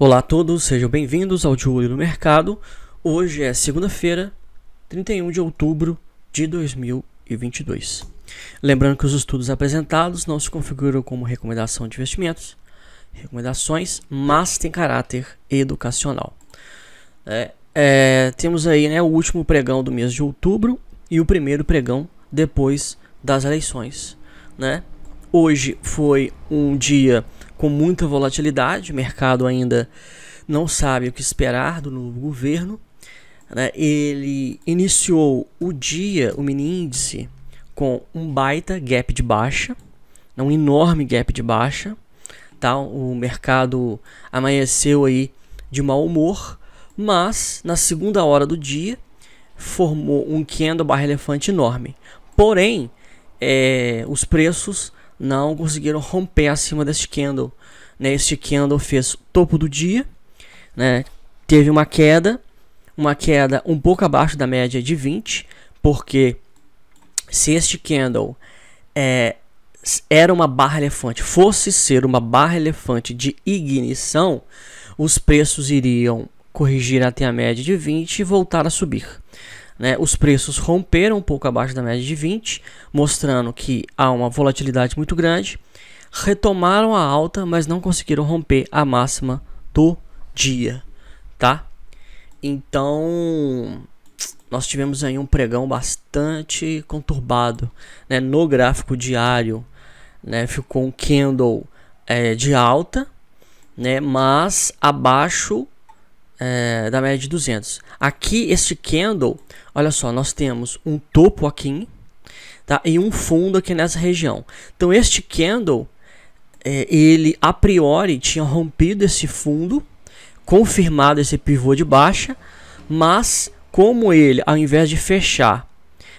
Olá a todos, sejam bem-vindos ao De Olho no Mercado. Hoje é segunda-feira, 31 de outubro de 2022. Lembrando que os estudos apresentados não se configuram como recomendação de investimentos, recomendações, mas tem caráter educacional. Temos aí o último pregão do mês de outubro e o primeiro pregão depois das eleições. Hoje foi um dia com muita volatilidade, o mercado ainda não sabe o que esperar do novo governo. Ele iniciou o dia, o mini índice, com um baita gap de baixa, um enorme gap de baixa. O mercado amanheceu aí de mau humor, mas na segunda hora do dia formou um candle barra elefante enorme. Porém, os preços não conseguiram romper acima deste candle. Este candle fez topo do dia, teve uma queda um pouco abaixo da média de 20, porque se este candle era uma barra elefante, fosse ser uma barra elefante de ignição, os preços iriam corrigir até a média de 20 e voltar a subir. Os preços romperam um pouco abaixo da média de 20, mostrando que há uma volatilidade muito grande. Retomaram a alta, mas não conseguiram romper a máxima do dia. Então, nós tivemos aí um pregão bastante conturbado. No gráfico diário, ficou um candle de alta, mas abaixo da média de 200. Aqui, este candle, olha só, nós temos um topo aqui, e um fundo aqui nessa região. Então, este candle, ele a priori tinha rompido esse fundo, confirmado esse pivô de baixa, mas como ele, ao invés de fechar,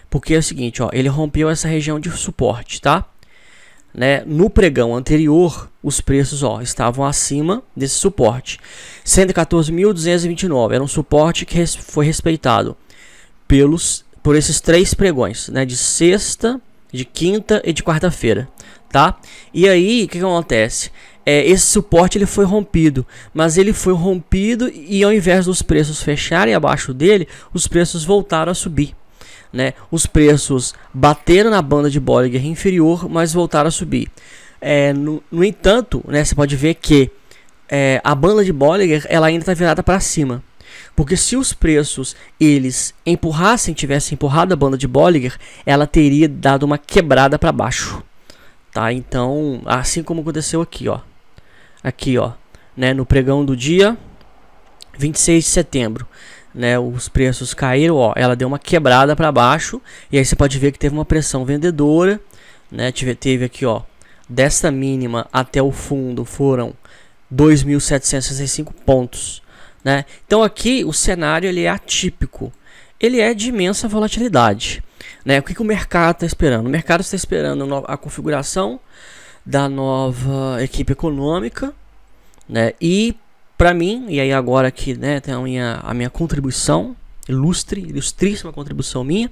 porque é o seguinte, ele rompeu essa região de suporte, no pregão anterior, os preços estavam acima desse suporte. 114.229 era um suporte que foi respeitado por esses três pregões, de sexta, de quinta e de quarta-feira. E aí, o que acontece? Esse suporte ele foi rompido, mas ele foi rompido e ao invés dos preços fecharem abaixo dele, os preços voltaram a subir. Os preços bateram na banda de Bollinger inferior, mas voltaram a subir. No entanto, você pode ver que a banda de Bollinger ela ainda está virada para cima. Porque se os preços eles tivessem empurrado a banda de Bollinger, ela teria dado uma quebrada para baixo. Então, assim como aconteceu aqui, no pregão do dia 26 de setembro. Os preços caíram, ela deu uma quebrada para baixo, e aí você pode ver que teve uma pressão vendedora, teve aqui, desta mínima até o fundo foram 2.765 pontos, Então aqui o cenário ele é atípico, ele é de imensa volatilidade, O que o mercado está esperando? O mercado está esperando a configuração da nova equipe econômica, e para mim, e aí agora aqui tem a minha contribuição, ilustríssima contribuição minha,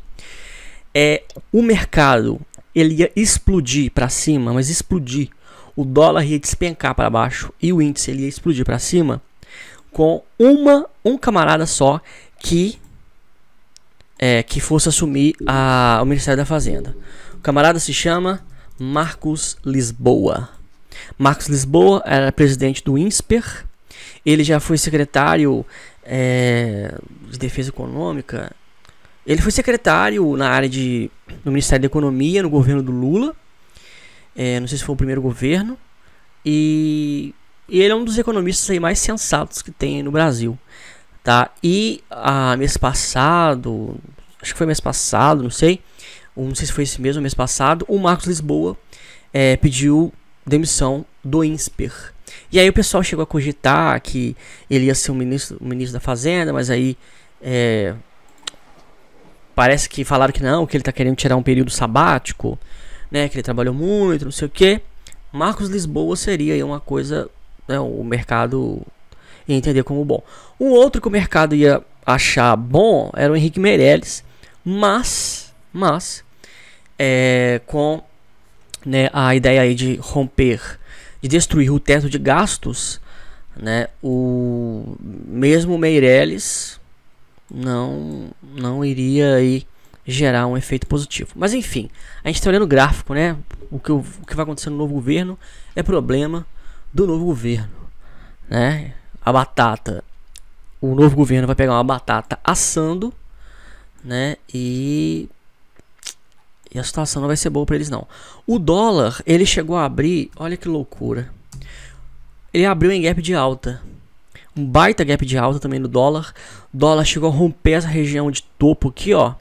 o mercado ele ia explodir para cima, mas explodir, o dólar ia despencar para baixo e o índice ele ia explodir para cima com um camarada só que fosse assumir o Ministério da Fazenda. O camarada se chama Marcos Lisboa. Marcos Lisboa era presidente do INSPER. Ele já foi secretário de Defesa Econômica. Ele foi secretário na área no Ministério da Economia, no governo do Lula. Não sei se foi o primeiro governo. E ele é um dos economistas aí mais sensatos que tem no Brasil. E mês passado, acho que foi mês passado, não sei se foi esse mesmo mês passado, o Marcos Lisboa pediu demissão do INSPER. E aí o pessoal chegou a cogitar que ele ia ser o ministro da Fazenda, mas aí parece que falaram que não, que ele está querendo tirar um período sabático, que ele trabalhou muito, não sei o que. Marcos Lisboa seria aí uma coisa, o mercado ia entender como bom. Um outro que o mercado ia achar bom era o Henrique Meirelles, mas com a ideia aí de romper, de destruir o teto de gastos, né, o mesmo Meirelles não iria aí gerar um efeito positivo. Mas enfim, a gente está olhando o gráfico, né? O que vai acontecer no novo governo é problema do novo governo, né? A batata, o novo governo vai pegar uma batata assando, né? E a situação não vai ser boa para eles não. O dólar, ele chegou a abrir, olha que loucura. Ele abriu em gap de alta. Um baita gap de alta também no dólar. O dólar chegou a romper essa região de topo aqui, ó,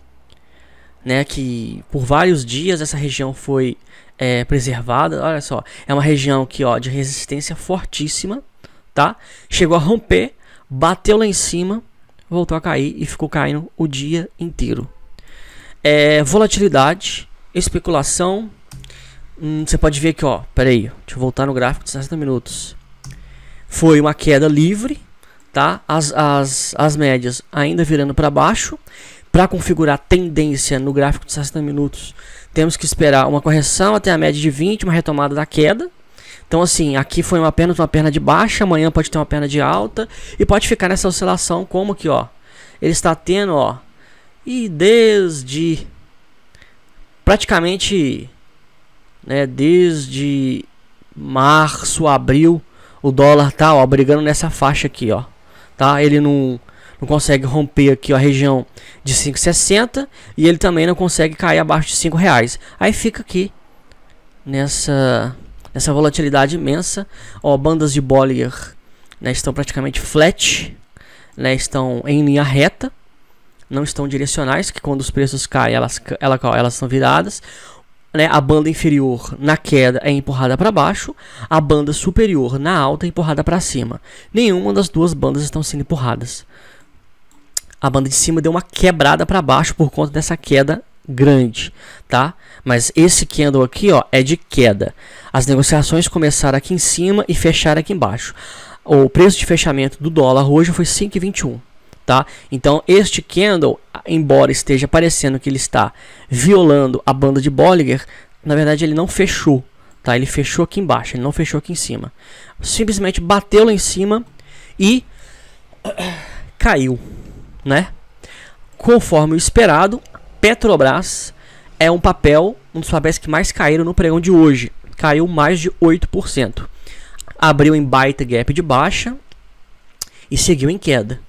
né, que por vários dias essa região foi preservada. Olha só, é uma região aqui, ó, de resistência fortíssima, tá? Chegou a romper, bateu lá em cima, voltou a cair e ficou caindo o dia inteiro. Volatilidade, especulação. Você pode ver aqui, ó, peraí, deixa eu voltar no gráfico de 60 minutos. Foi uma queda livre, tá? As médias ainda virando para baixo. Para configurar tendência no gráfico de 60 minutos, temos que esperar uma correção até a média de 20, uma retomada da queda. Então assim, aqui foi apenas uma perna de baixa, amanhã pode ter uma perna de alta e pode ficar nessa oscilação como aqui, ó. Ele está tendo, ó, e desde praticamente, né, desde março, abril, o dólar tá, ó, brigando nessa faixa aqui, ó, tá? Ele não consegue romper aqui, ó, a região de 5,60 e ele também não consegue cair abaixo de R$5. Aí fica aqui nessa volatilidade imensa, ó, bandas de Bollinger, né, estão praticamente flat, né, estão em linha reta, não estão direcionais, que quando os preços caem elas são viradas, né? A banda inferior na queda é empurrada para baixo, a banda superior na alta é empurrada para cima. Nenhuma das duas bandas estão sendo empurradas. A banda de cima deu uma quebrada para baixo por conta dessa queda grande, tá? Mas esse candle aqui, ó, é de queda. As negociações começaram aqui em cima e fecharam aqui embaixo. O preço de fechamento do dólar hoje foi 5,21, tá? Então este candle, embora esteja parecendo que ele está violando a banda de Bollinger, na verdade ele não fechou, tá? Ele fechou aqui embaixo, ele não fechou aqui em cima. Simplesmente bateu lá em cima e caiu, né? Conforme o esperado, Petrobras é um dos papéis que mais caíram no pregão de hoje. Caiu mais de 8%. Abriu em baita gap de baixa e seguiu em queda,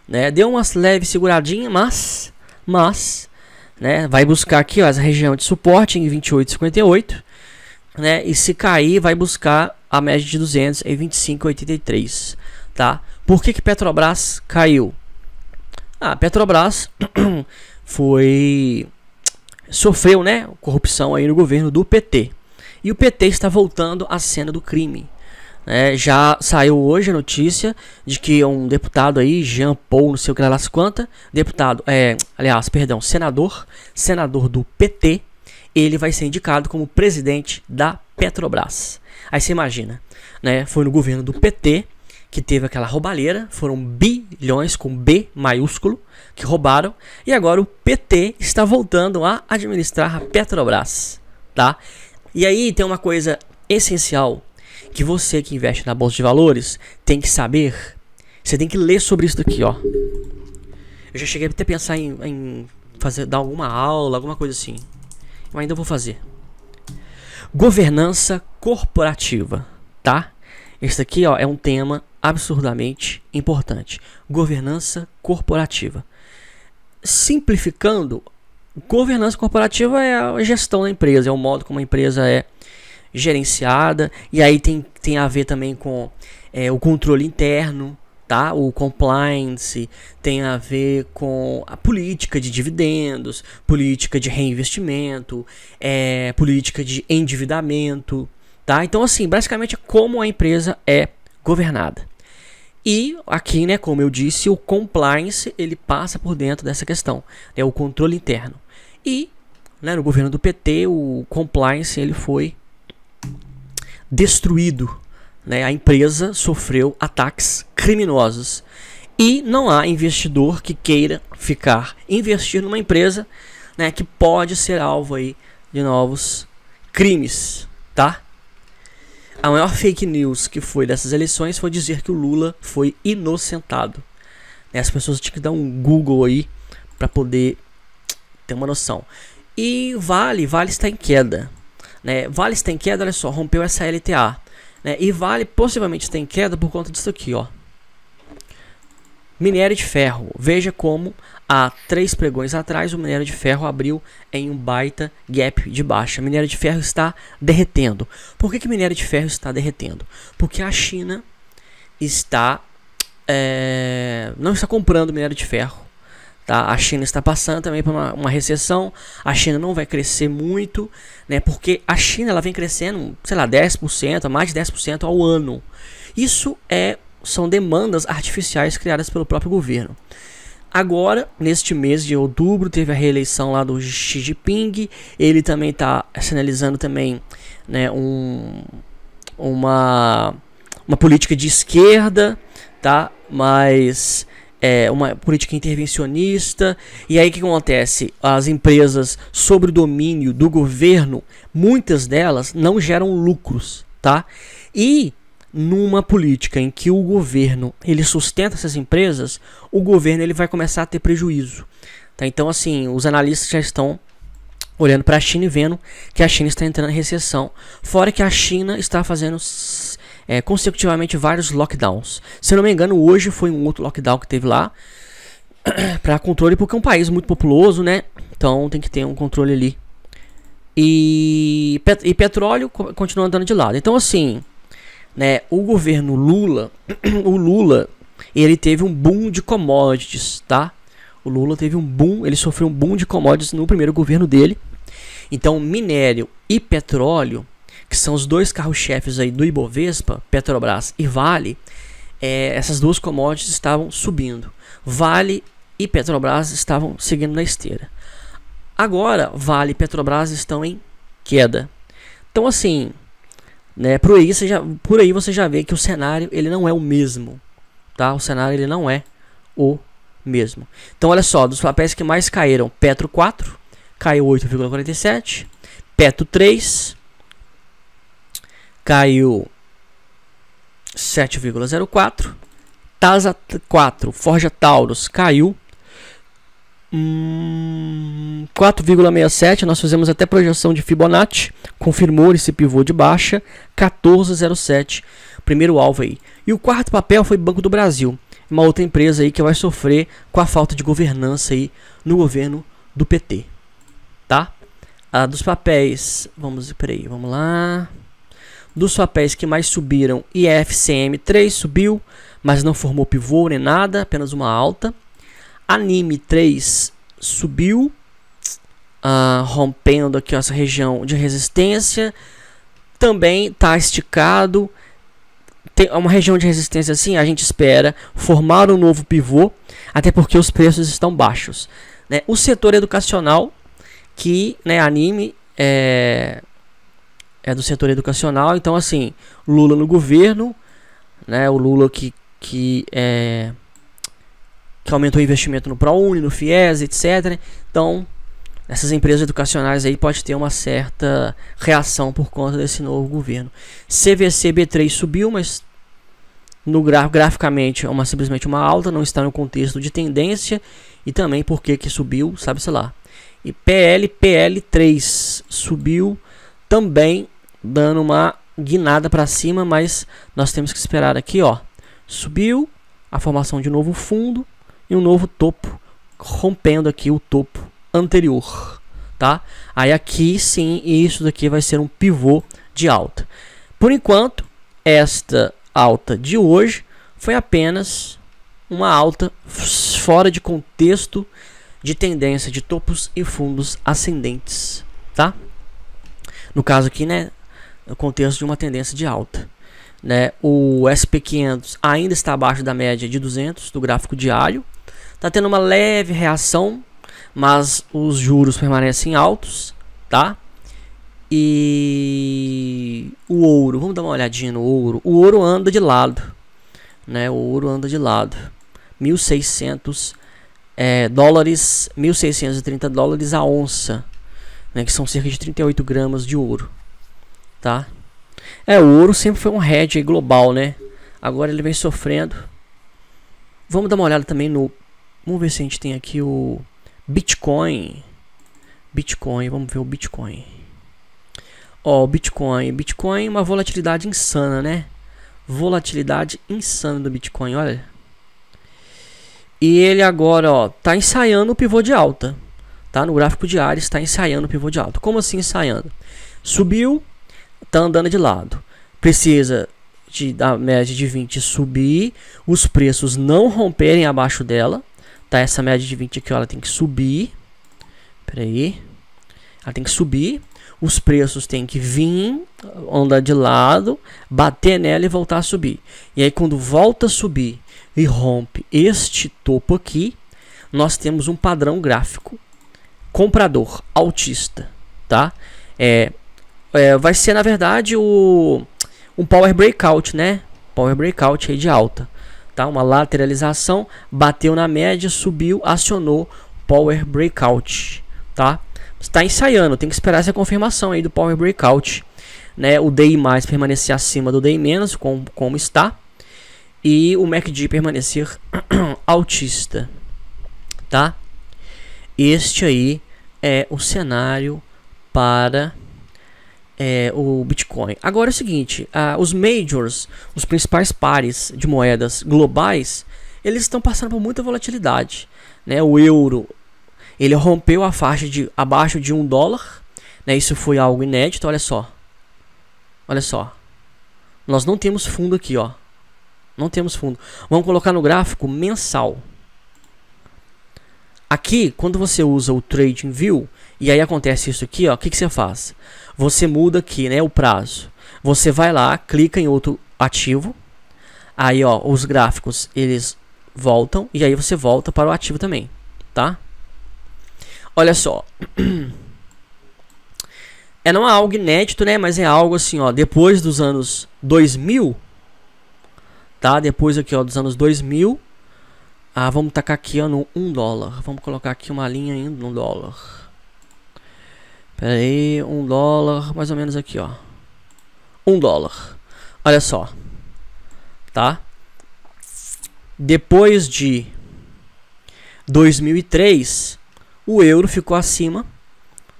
né? Deu uma leve seguradinha, mas né, vai buscar aqui, ó, essa região de suporte em 28,58, né? E se cair, vai buscar a média de 200 em 25,83, tá? Por que Petrobras caiu? A Petrobras sofreu, né, corrupção aí no governo do PT. E o PT está voltando à cena do crime. Já saiu hoje a notícia de que um deputado aí, Jean Paul, não sei o que lá las quanta, senador do PT, ele vai ser indicado como presidente da Petrobras. Aí você imagina, né, foi no governo do PT que teve aquela roubalheira, foram bilhões com B maiúsculo que roubaram, e agora o PT está voltando a administrar a Petrobras, tá? E aí tem uma coisa essencial que você que investe na bolsa de valores tem que saber. Você tem que ler sobre isso daqui, ó. Eu já cheguei até a pensar em dar alguma aula, alguma coisa assim, mas ainda vou fazer. Governança corporativa, tá? Esse aqui, ó, é um tema absurdamente importante. Governança corporativa. Simplificando, governança corporativa é a gestão da empresa, é o modo como a empresa é gerenciada, e aí tem a ver também com o controle interno, tá? O compliance, tem a ver com a política de dividendos, política de reinvestimento, política de endividamento, tá? Então assim, basicamente como a empresa é governada. E aqui, né, como eu disse, o compliance ele passa por dentro dessa questão, é o controle interno. E, né, no governo do PT o compliance ele foi destruído, né? A empresa sofreu ataques criminosos e não há investidor que queira investir numa empresa, né, que pode ser alvo aí de novos crimes, tá? a maior fake news que foi dessas eleições foi dizer que o Lula foi inocentado. As pessoas tinham que dar um Google aí para poder ter uma noção. E Vale está em queda, né? Vale está em queda, olha só, rompeu essa LTA, né? E Vale possivelmente está em queda por conta disso aqui, ó. Minério de ferro. Veja como há 3 pregões atrás o minério de ferro abriu em um baita gap de baixa. Minério de ferro está derretendo. Por que minério de ferro está derretendo? Porque a China está não está comprando minério de ferro. Tá? A China está passando também por uma recessão. A China não vai crescer muito, né? Porque a China ela vem crescendo, sei lá, 10%, mais de 10% ao ano. Isso são demandas artificiais criadas pelo próprio governo. Agora, neste mês de outubro, teve a reeleição lá do Xi Jinping. Ele também está sinalizando também, né, uma política de esquerda, tá? Mas uma política intervencionista. E aí o que acontece? As empresas sob o domínio do governo, muitas delas não geram lucros, tá? E numa política em que o governo ele sustenta essas empresas, o governo ele vai começar a ter prejuízo, tá? Então assim, os analistas já estão olhando para a China e vendo que a China está entrando em recessão, fora que a China está fazendo consecutivamente vários lockdowns. Se eu não me engano, hoje foi um outro lockdown que teve lá para controle, porque é um país muito populoso, né? Então tem que ter um controle ali. E petróleo continua andando de lado. Então assim, né, o governo Lula, ele teve um boom de commodities, tá? O Lula teve um boom, ele sofreu um boom de commodities no primeiro governo dele. Então, minério e petróleo, que são os dois carros-chefes aí do Ibovespa, Petrobras e Vale, essas duas commodities estavam subindo. Vale e Petrobras estavam seguindo na esteira. Agora, Vale e Petrobras estão em queda. Então, assim, né, por aí você já vê que o cenário ele não é o mesmo, tá? O cenário ele não é o mesmo. Então olha só, dos papéis que mais caíram, Petro 4 caiu 8,47, Petro 3 caiu 7,04, Tasa 4, Forja Taurus caiu 4,67. Nós fizemos até projeção de Fibonacci, confirmou esse pivô de baixa, 14,07, primeiro alvo aí. E o quarto papel foi Banco do Brasil, uma outra empresa aí que vai sofrer com a falta de governança aí no governo do PT, tá? Dos papéis, vamos lá. Dos papéis que mais subiram, IFCM 3 subiu, mas não formou pivô nem nada, apenas uma alta. Anime 3 subiu, rompendo aqui essa região de resistência. Também está esticado. Tem uma região de resistência assim, a gente espera formar um novo pivô, até porque os preços estão baixos, né? O setor educacional, que, né, Anime é do setor educacional, então assim, Lula no governo, né? O Lula que aumentou o investimento no ProUni, no FIES, etc. Então, essas empresas educacionais aí pode ter uma certa reação por conta desse novo governo. CVC B3 subiu, mas graficamente é simplesmente uma alta, não está no contexto de tendência, e também porque que subiu, sabe-se lá. E PL3 subiu também, dando uma guinada para cima, mas nós temos que esperar aqui, ó. Subiu, a formação de novo fundo e um novo topo, rompendo aqui o topo anterior, tá? Aí aqui sim, isso daqui vai ser um pivô de alta. Por enquanto, esta alta de hoje foi apenas uma alta fora de contexto de tendência de topos e fundos ascendentes, tá? No caso aqui, né, no contexto de uma tendência de alta, né? O SP500 ainda está abaixo da média de 200 do gráfico diário. Tá tendo uma leve reação, mas os juros permanecem altos, tá? E o ouro, vamos dar uma olhadinha no ouro. O ouro anda de lado, né? O ouro anda de lado. 1.600 dólares, 1.630 dólares a onça, né? Que são cerca de 38 gramas de ouro, tá? O ouro sempre foi um hedge aí global, né? Agora ele vem sofrendo. Vamos dar uma olhada também no... Vamos ver se a gente tem aqui o Bitcoin. Vamos ver o Bitcoin. Ó, o Bitcoin. Bitcoin, uma volatilidade insana, né? Volatilidade insana do Bitcoin, olha. E ele agora, ó, tá ensaiando o pivô de alta. Tá? No gráfico diário está ensaiando o pivô de alta. Como assim ensaiando? Subiu, tá andando de lado. Precisa da média de 20 subir, os preços não romperem abaixo dela. Tá? Essa média de 20 aqui, ó, ela tem que subir. Pera aí. Ela tem que subir. Os preços têm que vir, andar de lado, bater nela e voltar a subir. E aí quando volta a subir e rompe este topo aqui, nós temos um padrão gráfico comprador altista, tá? Vai ser na verdade um power breakout, né? Power breakout aí de alta, tá? Uma lateralização, bateu na média, subiu, acionou power breakout, tá? Está ensaiando, tem que esperar essa confirmação aí do power breakout, né? O DI mais permanecer acima do DI menos, como está, e o MACD permanecer altista, tá? Este aí é o cenário para o Bitcoin. Agora é o seguinte, os majors, os principais pares de moedas globais, eles estão passando por muita volatilidade, né? O euro, ele rompeu a faixa de abaixo de $1, né? Isso foi algo inédito, olha só. Olha só. Nós não temos fundo aqui, ó. Não temos fundo. Vamos colocar no gráfico mensal. Aqui, quando você usa o Trading View, e aí acontece isso aqui, ó, o que você faz? Você muda aqui, né, o prazo. Você vai lá, clica em outro ativo. Aí, ó, os gráficos, eles voltam. E aí você volta para o ativo também, tá? Olha só. Não é algo inédito, né? Mas é algo assim, ó. Depois dos anos 2000, tá? Depois aqui, ó, dos anos 2000. Vamos tacar aqui, ó, no $1. Vamos colocar aqui uma linha ainda no dólar. Pera aí, $1, mais ou menos aqui, ó. $1. Olha só. Tá? Depois de 2003, o euro ficou acima,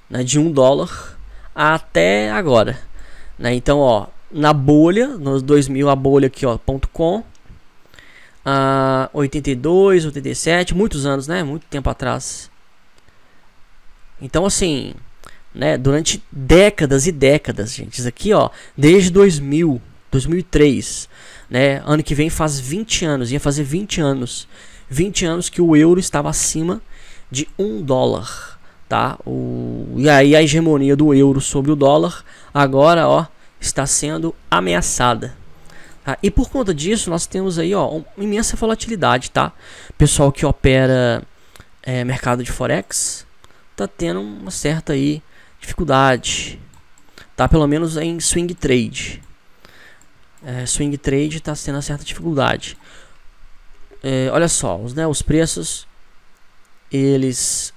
né, de $1 até agora, né? Então, ó, na bolha, nos 2000, a bolha aqui, ó, .com, 82, 87, muitos anos, né? Muito tempo atrás. Então, assim, né, durante décadas e décadas, gente, isso aqui, ó, desde 2000, 2003, né? Ano que vem faz 20 anos, ia fazer 20 anos. 20 anos que o euro estava acima de $1, tá? E aí a hegemonia do euro sobre o dólar agora, ó, está sendo ameaçada, tá? E por conta disso nós temos aí, ó, uma imensa volatilidade, tá? Pessoal que opera mercado de forex tá tendo uma certa aí dificuldade, tá? Pelo menos em swing trade. Swing trade está tendo uma certa dificuldade. Olha só, os preços, eles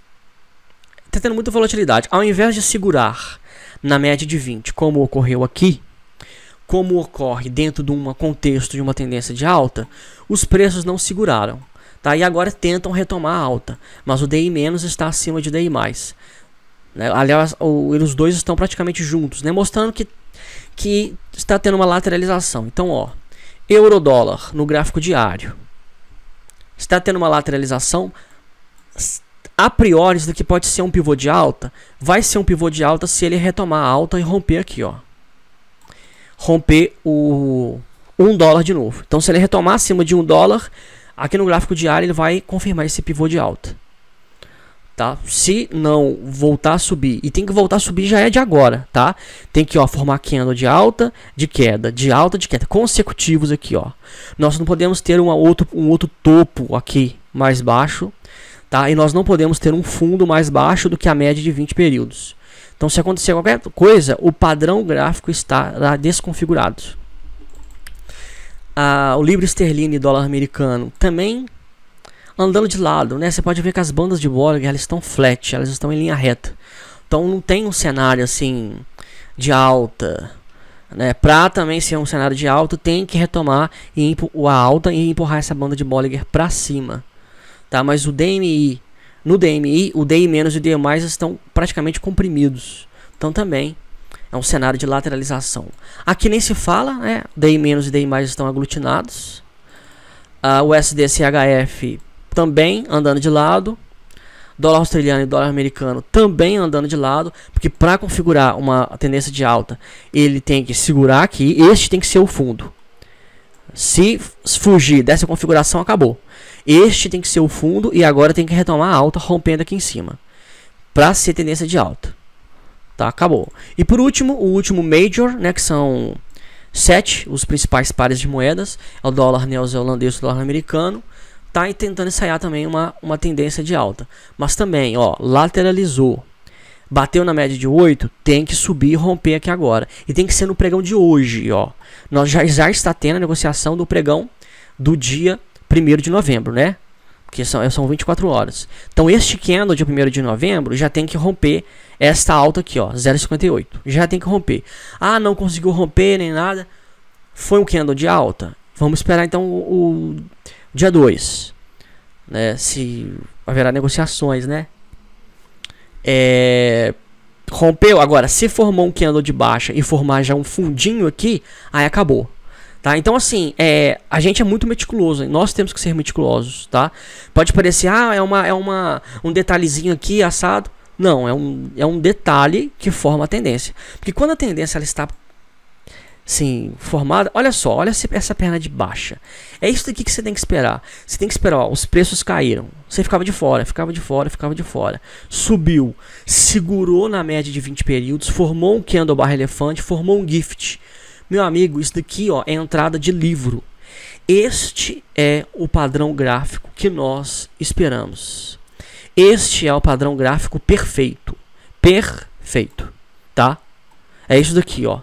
tá tendo muita volatilidade. Ao invés de segurar na média de 20, como ocorreu aqui, como ocorre dentro de um contexto de uma tendência de alta, os preços não seguraram, tá? E agora tentam retomar a alta, mas o DI- está acima de DI+, né? Aliás, os dois estão praticamente juntos, né? Mostrando que está tendo uma lateralização. Então, ó, euro-dólar no gráfico diário está tendo uma lateralização. A priori, isso daqui pode ser um pivô de alta. Vai ser um pivô de alta se ele retomar a alta e romper aqui, ó. Romper o $1 de novo. Então, se ele retomar acima de $1, aqui no gráfico diário ele vai confirmar esse pivô de alta, tá? Se não voltar a subir, e tem que voltar a subir já é de agora, tá? Tem que, ó, formar candle de alta, de queda, de alta, de queda, consecutivos aqui, ó. Nós não podemos ter um outro topo aqui mais baixo, tá? E nós não podemos ter um fundo mais baixo do que a média de 20 períodos. Então, se acontecer qualquer coisa, o padrão gráfico estará desconfigurado. O libra esterlina e dólar americano também andando de lado, né? Você pode ver que as bandas de Bollinger, elas estão flat, elas estão em linha reta. Então não tem um cenário assim de alta, né? Para também ser um cenário de alta, tem que retomar a alta e empurrar essa banda de Bollinger para cima, tá? Mas o DMI, no DMI, o DI- e o DI- estão praticamente comprimidos, então também é um cenário de lateralização. Aqui nem se fala, né? DI- e DI- estão aglutinados. O SDCHF também andando de lado. Dólar australiano e dólar americano também andando de lado, porque para configurar uma tendência de alta, ele tem que segurar aqui. Este tem que ser o fundo. Se fugir dessa configuração, acabou. Este tem que ser o fundo e agora tem que retomar a alta, rompendo aqui em cima, para ser tendência de alta. Tá, acabou. E por último, o último major, né, que são 7 os principais pares de moedas, é o dólar neozelandês e o dólar americano. Tá tentando ensaiar também uma tendência de alta, mas também, ó, lateralizou, bateu na média de 8, tem que subir e romper aqui agora, e tem que ser no pregão de hoje, ó. Nós já está tendo a negociação do pregão do dia 1º de novembro, né? Porque são 24 horas. Então este candle de 1º de novembro já tem que romper esta alta aqui, ó, 0,58. Já tem que romper. Ah, não conseguiu romper nem nada. Foi um candle de alta. Vamos esperar então o dia 2, né? Se haverá negociações, né? Rompeu. Agora, se formou um candle de baixa e formar já um fundinho aqui, aí acabou. Tá? Então, assim, a gente é muito meticuloso, hein? Nós temos que ser meticulosos, tá? Pode parecer, um detalhezinho aqui, assado. Não, é um detalhe que forma a tendência. Porque quando a tendência ela está, sim, formada, olha só, olha essa perna de baixa. É isso daqui que você tem que esperar. Você tem que esperar, ó, os preços caíram. Você ficava de fora, ficava de fora, ficava de fora. Subiu, segurou na média de 20 períodos, formou um candle barra elefante, formou um gift. Meu amigo, isso daqui, ó, é entrada de livro. Este é o padrão gráfico que nós esperamos. Este é o padrão gráfico perfeito. Perfeito, tá? É isso daqui, ó.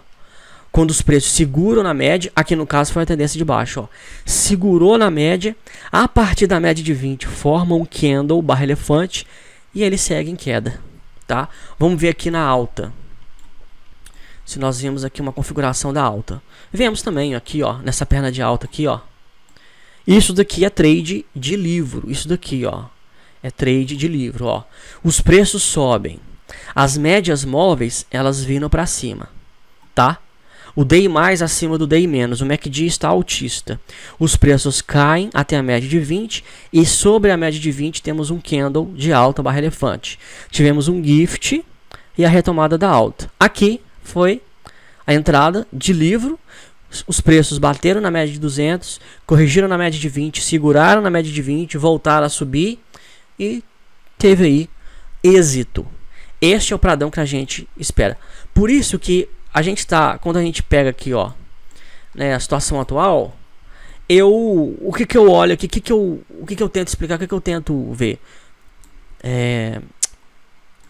Quando os preços seguram na média, aqui no caso foi a tendência de baixo, ó. Segurou na média, a partir da média de 20 forma um candle barra elefante e ele segue em queda, tá? Vamos ver aqui na alta. Se nós vemos aqui uma configuração da alta. Vemos também aqui, ó, nessa perna de alta aqui, ó. Isso daqui é trade de livro. Isso daqui, ó, é trade de livro, ó. Os preços sobem. As médias móveis, elas viram para cima, tá? O DI mais acima do DI menos. O MACD está altista. Os preços caem até a média de 20 e sobre a média de 20 temos um candle de alta barra elefante. Tivemos um gift e a retomada da alta. Aqui foi a entrada de livro. Os preços bateram na média de 200, corrigiram na média de 20, seguraram na média de 20, voltaram a subir e teve aí êxito. Este é o padrão que a gente espera. Por isso que a gente tá, quando a gente pega aqui, ó, né, a situação atual, o que eu olho aqui, o que eu tento explicar, o que eu tento ver,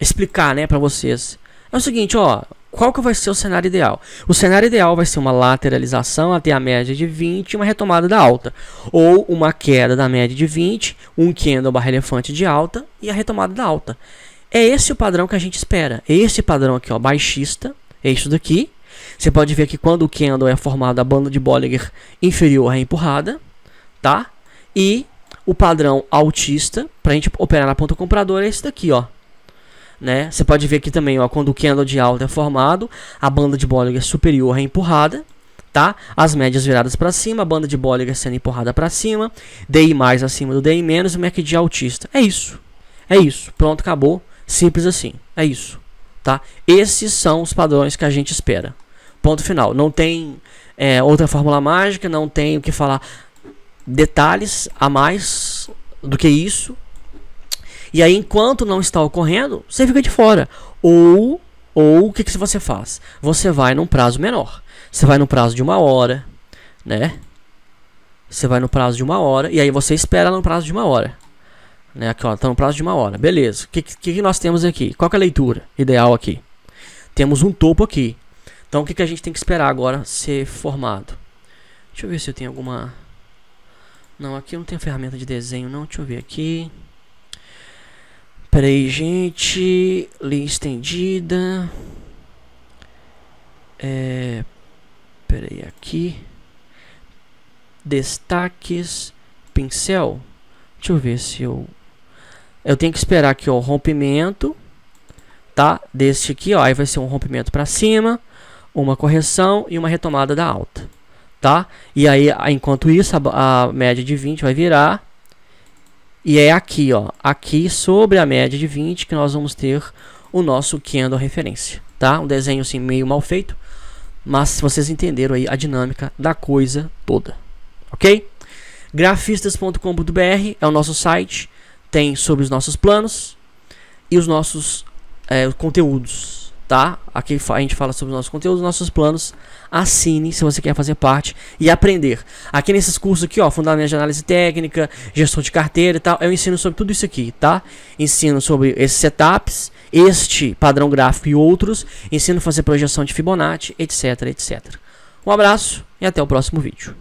explicar, né, para vocês. É o seguinte, ó, qual que vai ser o cenário ideal? O cenário ideal vai ser uma lateralização até a média de 20 e uma retomada da alta. Ou uma queda da média de 20, um candle barra elefante de alta e a retomada da alta. É esse o padrão que a gente espera. Esse padrão aqui, ó, baixista, é isso daqui. Você pode ver que quando o candle é formado, a banda de Bollinger inferior é empurrada, tá? E o padrão altista, para a gente operar na ponta compradora, é esse daqui, ó. Né? Você pode ver aqui também, ó, quando o candle de alta é formado, a banda de Bollinger superior é empurrada, tá? As médias viradas para cima, a banda de Bollinger sendo empurrada para cima, DI mais acima do DI menos, o MACD altista. É isso. É isso. Pronto, acabou. Simples assim. É isso, tá? Esses são os padrões que a gente espera. Ponto final. Não tem outra fórmula mágica, não tem o que falar detalhes a mais do que isso. E aí, enquanto não está ocorrendo, você fica de fora. Ou o que você faz? Você vai num prazo menor. Você vai no prazo de 1 hora, né? Você vai no prazo de 1 hora e aí você espera no prazo de 1 hora. Né? Aqui, ó, tá no prazo de 1 hora. Beleza. O que nós temos aqui? Qual que é a leitura ideal aqui? Temos um topo aqui. Então, o que a gente tem que esperar agora ser formado? Deixa eu ver se eu tenho alguma... Não, aqui eu não tenho ferramenta de desenho, não. Deixa eu ver aqui. Peraí, gente. Linha estendida. peraí, aqui. Destaques, pincel. Deixa eu ver se eu tenho que esperar aqui, ó, o rompimento, tá? Deste aqui, ó, aí vai ser um rompimento para cima, uma correção e uma retomada da alta, tá? E aí, enquanto isso, a média de 20 vai virar. E é aqui, ó, aqui sobre a média de 20 que nós vamos ter o nosso candle referência, tá? Um desenho assim meio mal feito, mas vocês entenderam aí a dinâmica da coisa toda, ok? Grafistas.com.br é o nosso site, tem sobre os nossos planos e os nossos conteúdos, tá? Aqui a gente fala sobre os nossos conteúdos, nossos planos. Assine se você quer fazer parte e aprender. Aqui nesses cursos aqui, ó, fundamentos de análise técnica, gestão de carteira e tal, eu ensino sobre tudo isso aqui, tá? Ensino sobre esses setups, este padrão gráfico e outros. Ensino a fazer projeção de Fibonacci, etc, etc. Um abraço e até o próximo vídeo.